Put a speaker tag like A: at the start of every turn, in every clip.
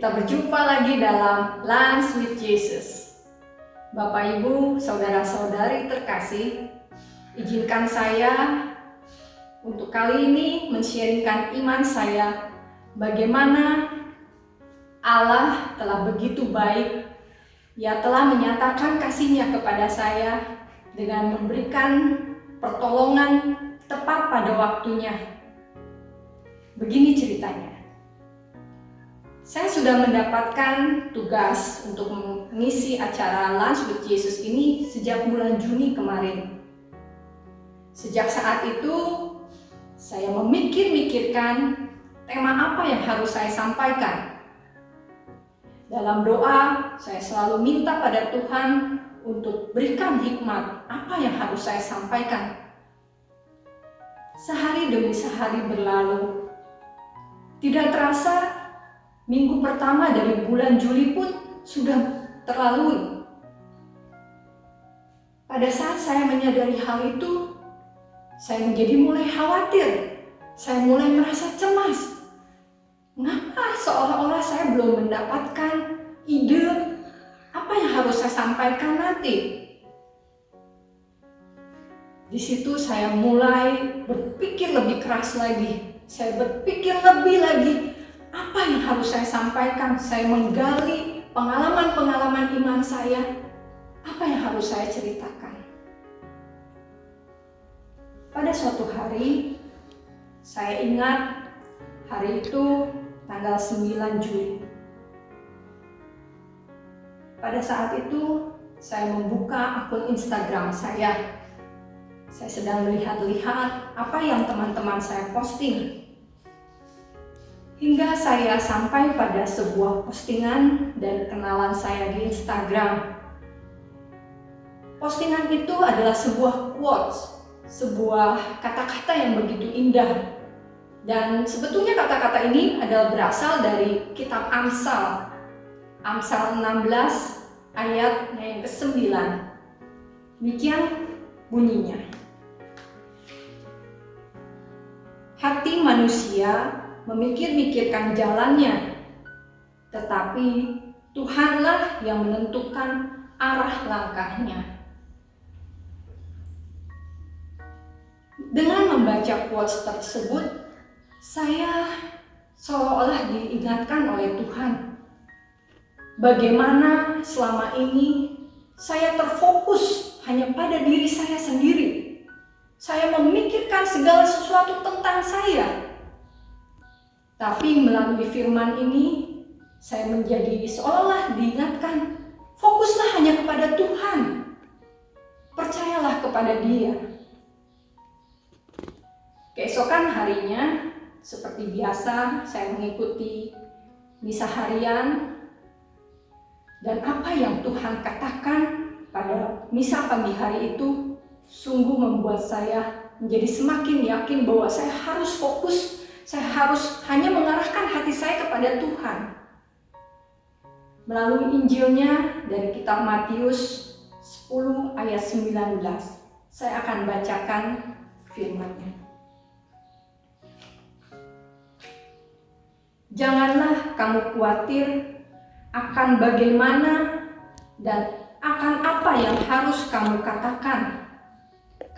A: Kita berjumpa lagi dalam Lunch with Jesus. Bapak, Ibu, Saudara-saudari terkasih, izinkan saya untuk kali ini men-sharingkan iman saya bagaimana Allah telah begitu baik. Ia telah menyatakan kasih-Nya kepada saya dengan memberikan pertolongan tepat pada waktunya. Begini ceritanya. Saya sudah mendapatkan tugas untuk mengisi acara Lunch with Jesus ini sejak bulan Juni kemarin. Sejak saat itu, saya memikirkan tema apa yang harus saya sampaikan. Dalam doa, saya selalu minta pada Tuhan untuk berikan hikmat apa yang harus saya sampaikan. Sehari demi sehari berlalu. Tidak terasa, minggu pertama dari bulan Juli pun sudah terlalui. Pada saat saya menyadari hal itu, saya menjadi mulai khawatir. Saya mulai merasa cemas. Mengapa seolah-olah saya belum mendapatkan ide apa yang harus saya sampaikan nanti? Di situ saya mulai berpikir lebih keras lagi. Saya berpikir lebih lagi. Apa yang harus saya sampaikan? Saya menggali pengalaman-pengalaman iman saya. Apa yang harus saya ceritakan? Pada suatu hari, saya ingat hari itu tanggal 9 Juli. Pada saat itu, saya membuka akun Instagram saya. Saya sedang melihat-lihat apa yang teman-teman saya posting. Hingga saya sampai pada sebuah postingan dan kenalan saya di Instagram. Postingan itu adalah sebuah quotes, sebuah kata-kata yang begitu indah. Dan sebetulnya kata-kata ini adalah berasal dari kitab Amsal. Amsal 16 ayat yang ke-9. Demikian bunyinya. Hati manusia memikir-mikirkan jalannya, tetapi Tuhanlah yang menentukan arah langkahnya. Dengan membaca quotes tersebut, saya seolah-olah diingatkan oleh Tuhan bagaimana selama ini saya terfokus hanya pada diri saya sendiri. Saya memikirkan segala sesuatu tentang saya. Tapi melalui firman ini, saya menjadi seolah-olah diingatkan, fokuslah hanya kepada Tuhan. Percayalah kepada Dia. Keesokan harinya, seperti biasa, saya mengikuti misa harian. Dan apa yang Tuhan katakan pada misa pagi hari itu, sungguh membuat saya menjadi semakin yakin bahwa saya harus fokus. Saya harus hanya mengarahkan hati saya kepada Tuhan. Melalui Injilnya dari kitab Matius 10 ayat 19, saya akan bacakan firman-Nya. Janganlah kamu khawatir akan bagaimana dan akan apa yang harus kamu katakan,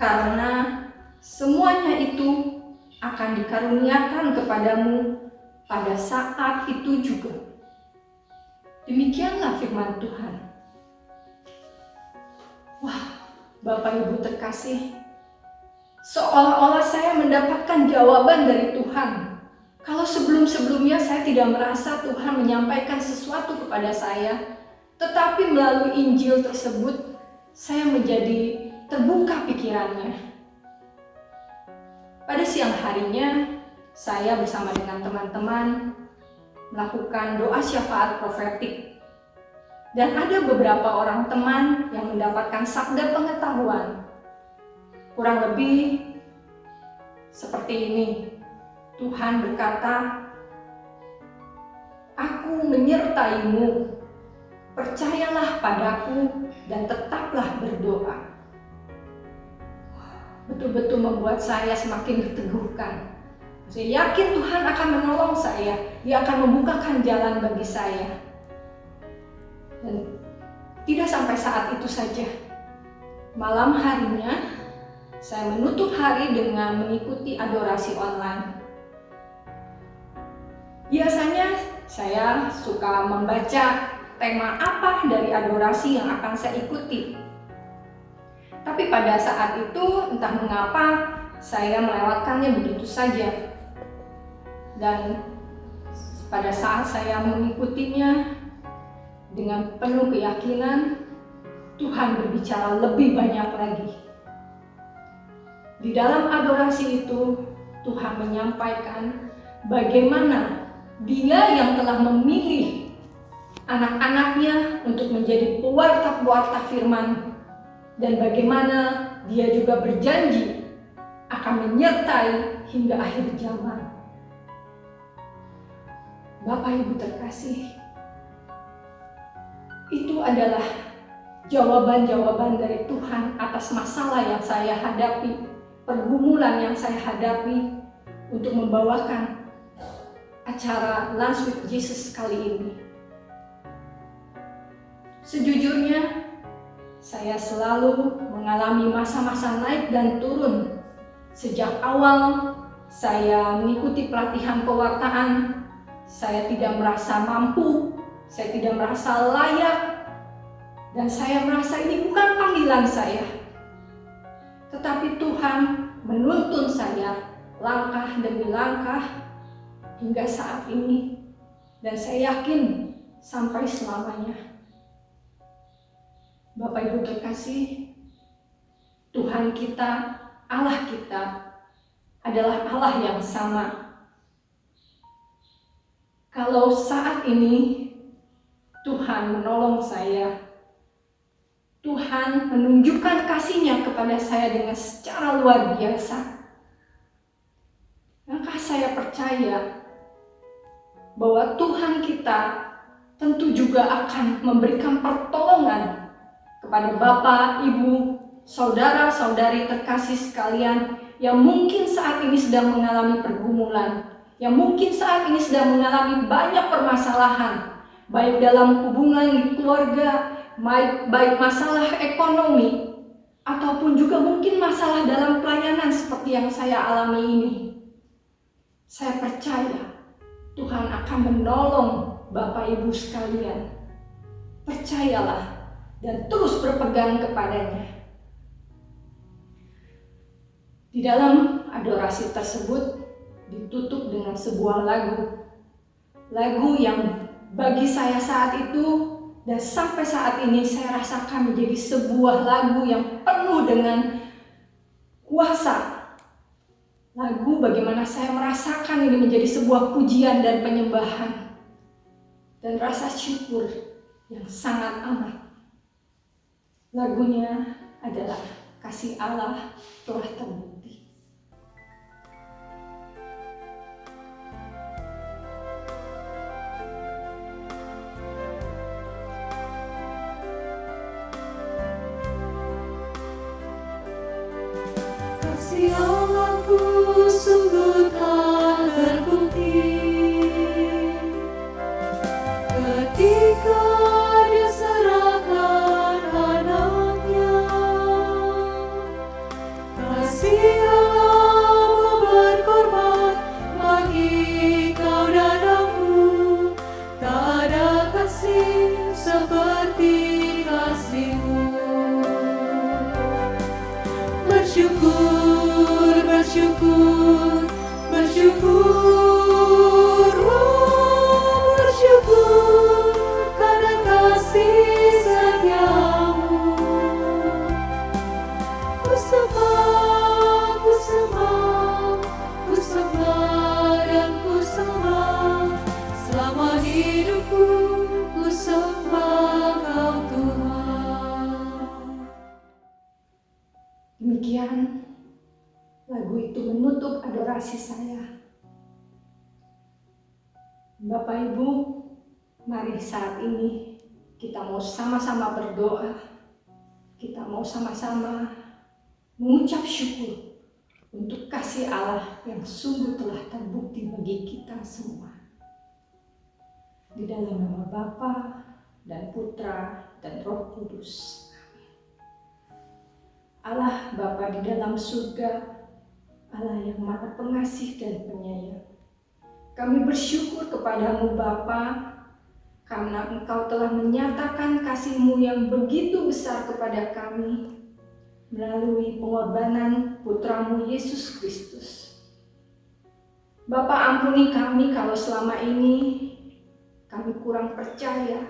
A: karena semuanya itu akan dikaruniakan kepadamu pada saat itu juga. Demikianlah firman Tuhan. Wah, Bapak Ibu terkasih, seolah-olah saya mendapatkan jawaban dari Tuhan. Kalau sebelum-sebelumnya saya tidak merasa Tuhan menyampaikan sesuatu kepada saya, tetapi melalui Injil tersebut, saya menjadi terbuka pikirannya. Pada siang harinya, saya bersama dengan teman-teman melakukan doa syafaat profetik. Dan ada beberapa orang teman yang mendapatkan sabda pengetahuan. Kurang lebih seperti ini. Tuhan berkata, "Aku menyertaimu, percayalah padaku dan tetaplah berdoa." Betul-betul membuat saya semakin diteguhkan. Saya yakin Tuhan akan menolong saya, Dia akan membukakan jalan bagi saya. Dan tidak sampai saat itu saja. Malam harinya, saya menutup hari dengan mengikuti adorasi online. Biasanya saya suka membaca tema apa dari adorasi yang akan saya ikuti. Tapi pada saat itu, entah mengapa, saya melewatkannya begitu saja. Dan pada saat saya mengikutinya dengan penuh keyakinan, Tuhan berbicara lebih banyak lagi. Di dalam adorasi itu, Tuhan menyampaikan bagaimana Dia yang telah memilih anak-anaknya untuk menjadi pewarta-pewarta firman, dan bagaimana Dia juga berjanji akan menyertai hingga akhir zaman. Bapak Ibu terkasih, itu adalah jawaban-jawaban dari Tuhan atas masalah yang saya hadapi, pergumulan yang saya hadapi untuk membawakan acara Lunch with Jesus kali ini. Sejujurnya, saya selalu mengalami masa-masa naik dan turun. Sejak awal saya mengikuti pelatihan pewartaan, saya tidak merasa mampu, saya tidak merasa layak, dan saya merasa ini bukan panggilan saya. Tetapi Tuhan menuntun saya langkah demi langkah hingga saat ini, dan saya yakin sampai selamanya. Bapak Ibu terkasih, Tuhan kita, Allah kita adalah Allah yang sama. Kalau saat ini Tuhan menolong saya, Tuhan menunjukkan kasih-Nya kepada saya dengan secara luar biasa, maka saya percaya bahwa Tuhan kita tentu juga akan memberikan pertolongan kepada Bapak, Ibu, saudara-saudari terkasih sekalian yang mungkin saat ini sedang mengalami pergumulan, yang mungkin saat ini sedang mengalami banyak permasalahan, baik dalam hubungan di keluarga, baik masalah ekonomi, ataupun juga mungkin masalah dalam pelayanan seperti yang saya alami ini. Saya percaya Tuhan akan menolong Bapak Ibu sekalian. Percayalah dan terus berpegang kepadanya. Di dalam adorasi tersebut ditutup dengan sebuah lagu yang bagi saya saat itu dan sampai saat ini saya rasakan menjadi sebuah lagu yang penuh dengan kuasa. Lagu bagaimana saya merasakan ini menjadi sebuah pujian dan penyembahan dan rasa syukur yang sangat amat. Lagunya adalah Kasih Allah Telah Terbukti.
B: Kasih Allahku sungguh tak terbukti ketika Dia serahkan anaknya. Kasih Allah mau berkorban bagi kau dan aku, tak ada kasih seperti kasih-Mu. Bersyukur, bersyukur, bersyukur, oh bersyukur karena kasih setia-Mu. Ku sembah, ku sembah, ku sembah dan ku sembah, selama hidupku ku sembah Kau Tuhan.
A: Demikian lagu itu menutup adorasi saya. Bapak Ibu, mari saat ini kita mau sama-sama berdoa. Kita mau sama-sama mengucap syukur untuk kasih Allah yang sungguh telah terbukti bagi kita semua. Di dalam nama Bapa dan Putra dan Roh Kudus. Allah Bapa di dalam surga, Allah yang Maha Pengasih dan Penyayang. Kami bersyukur kepadamu Bapa, karena Engkau telah menyatakan kasih-Mu yang begitu besar kepada kami melalui pengorbanan Putra-Mu Yesus Kristus. Bapa, ampuni kami kalau selama ini kami kurang percaya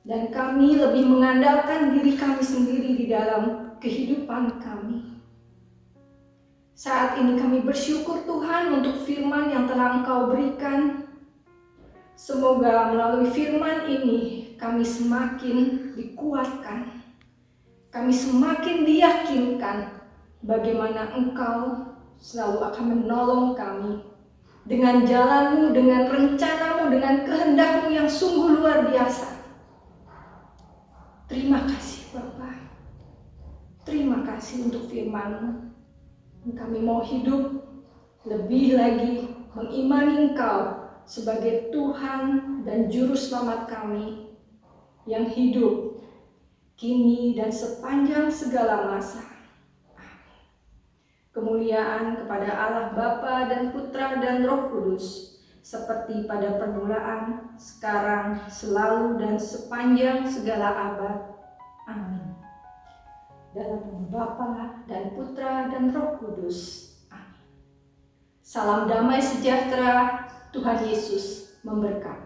A: dan kami lebih mengandalkan diri kami sendiri di dalam kehidupan kami. Saat ini kami bersyukur Tuhan untuk firman yang telah Engkau berikan. Semoga melalui firman ini kami semakin dikuatkan, kami semakin diyakinkan bagaimana Engkau selalu akan menolong kami dengan jalan-Mu, dengan rencana-Mu, dengan kehendak-Mu yang sungguh luar biasa. Terima kasih Bapa. Terima kasih untuk firman-Mu. Kami mau hidup lebih lagi mengimani Engkau sebagai Tuhan dan Juru Selamat kami yang hidup kini dan sepanjang segala masa. Amin. Kemuliaan kepada Allah Bapa dan Putra dan Roh Kudus, seperti pada permulaan, sekarang, selalu, dan sepanjang segala abad. Amin. Dalam nama Bapa dan Putra dan Roh Kudus. Amin. Salam damai sejahtera, Tuhan Yesus memberkati.